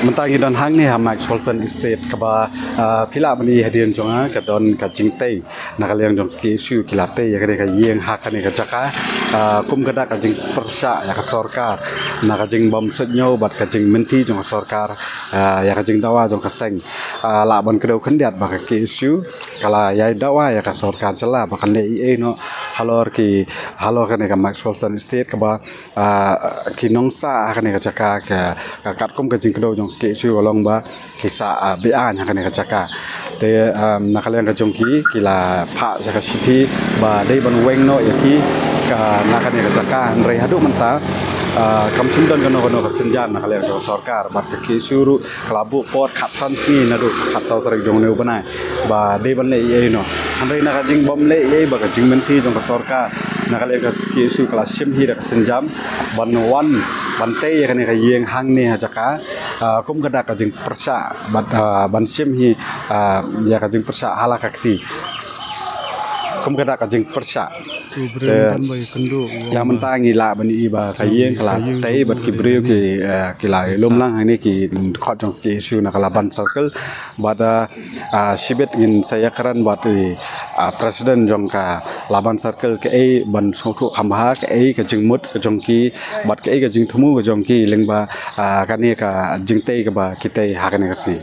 mentangi dan hang ni hamak Sultan Estate kaba pila bani hadian jonga ka don ka jingtai nakaliang jong ki isu kilate ya ka yeng hakane ka jaka kum kada ka jing persya ya ka sorkar naka jing bom setnyo bat ka jing menti jong sorkar ya ka jing dawa jong ka seng la ban kedau khendiat ba ka ki isu kala ya dawa ya ka sorkar sela bakan le no halor kane ka mak Sultan Estate kaba ki nongsa kane ka jaka ka kat kum ka jing kedau jong ki isu golong ba kisa bean kane ka jaka te nakaliang ka jongki kila pha jaka siti ba dei ban weng no yaki ka nakane ka jaka ndrei hadu menta kam sundan kono ka senjan nakaliang ka sarkar bat ki suru kelabu pot khat san sni nadu khat sau trek jong neu banai ba dei ban le ye no andrei naka jing bom le ye ba ka jing menti jong ka sarkar nakaliang ka ki isu kala sim hi ka senjam ban wan ban te ya kane ka yeng hang ne jaka kum kada ka jing persya ban sim hi ya ka jing persya halakakti kum kada ka jing persya yang mentangi la bani iba kayeng kala tai bat ki breu ki kila lom lang ini ki khot jong ki isu na kala ban circle bada sibet in saya karan bat presiden jong ka laban circle ke ban sokru khamba ke ka jing mut ka jong ki bat ke ka jing thumu ka jong ki lengba kane ka jing tai ka ba kitai hakane ka si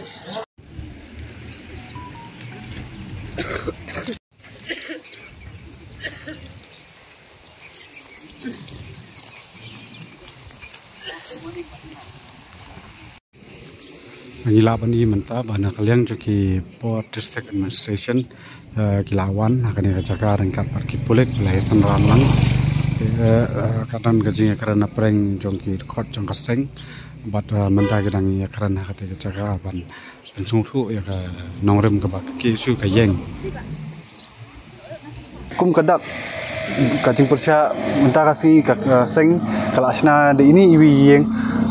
Ngila bani menta bana kaliang joki Port District Administration kilawan hakane ka jaka rengkat parki pulik lahisan ramlang kadang gajing karena prank jongki khot jong kaseng bat menta gedang ya karena hakate ka jaka ban pensung thu ya ka nongrem ka bak ki su ka yeng kum kadak kajing persya menta kasi ka seng kala asna de ini iwi yeng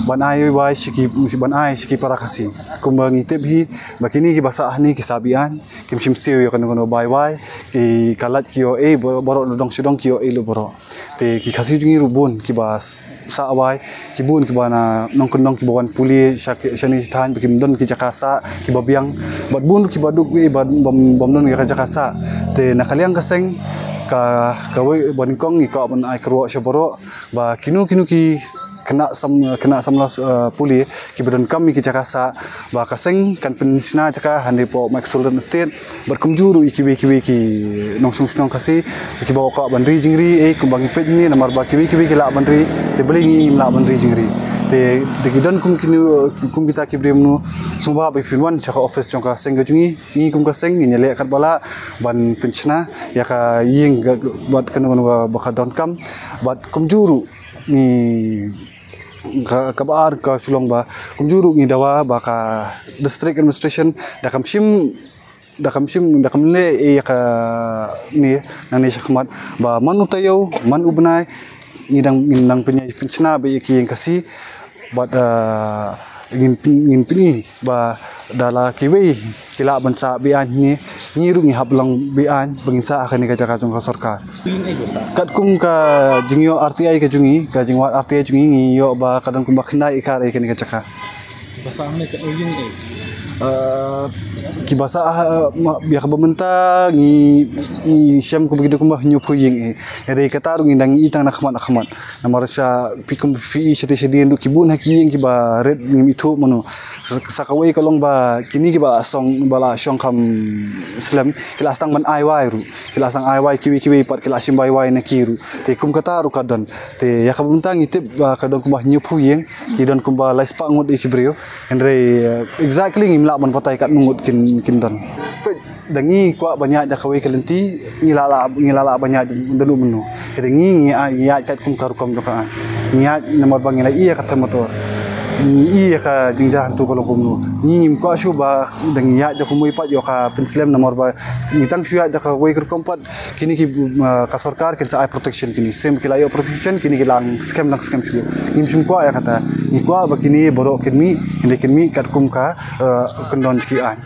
ban ai wai shiki ban ai shiki para kasi kumba ngitep hi bakini ki basa ahni ki sabian kim simsiu yo kono bai wai ki kalat ki yo boro dong sidong ki yo lu boro te ki kasi jungi rubun ki bas sa wai ki bun ki bana nong ki bawan puli shani than bikim don ki jakasa ki babiang bat bun ki baduk wi bom don ki jakasa te nakaliang kaseng ka wai ban kong ki ka ban ai kro shaboro ba kinu ki kena samlas puli ki badan kami ki jakasa ba kaseng kan pensna jaka hande po Mak Sultan Estate berkumjuru iki ki nongsung kasi ki bawa ka bandri jingri kumbangi pet ni namar ba ki la bandri te belingi la bandri jingri te gidan kum kita ki bremnu sumba ba filwan chaka office jongka seng gajungi ni kum ka seng ni le kat bala ban pensna ya ka ying bat kanu ba ka don kam bat kumjuru ni kabar ka sulong ba kumjuru ni dawa ba ka district administration dakam le ya ka ni nani shakmat ba manu tayo man ubnai ngidang punya pensiona ba ki yang kasi bat ingin pini ba dala kiwi kila bansa bian ni rungi hablang bian bangsa akan ka jaka jong ka sarkar kat kum ka jingyo RTI ka jungi ka jingwat RTI jungi ni yo ba kadang kum bakna ikar ka jaka basa amne ka oying ki basa biar ka bamenta ni syam ko begitu kum nyu puying ere kata rungi dang itang nakhamat namar sa pikum fi sedi ndu kibun hakiyeng ki ba red ni itu mono sakawai kalong ba kini ki ba song bala syong kam islam kelas tang ban ai wai ru kelas tang ai wai kiwi pat kelas sim bai wai na kiru te kum kata ru kadon te ya ka bamenta ngitip ba kadon kum nyu puyeng ki don kum ba lais pa ngut ikibrio endre exactly ngimla ban patai kat nungut kin don dangi kwa banyak jakawai kelenti ngilala banyak denu menu dengi ya kat kum karukom joka niat nomor bangila iya kata motor ni iya ka jingjahan tu kalau kumnu ni ko asu ba dangi ya jakumui pat yo ka penslem nomor ba ni tang suya jakawai karukom pat kini ki ka sarkar ken sa protection kini sem kila yo protection kini lang scam su nim ko ya kata ni ko ba kini borok kini kat kum ka kendon ki an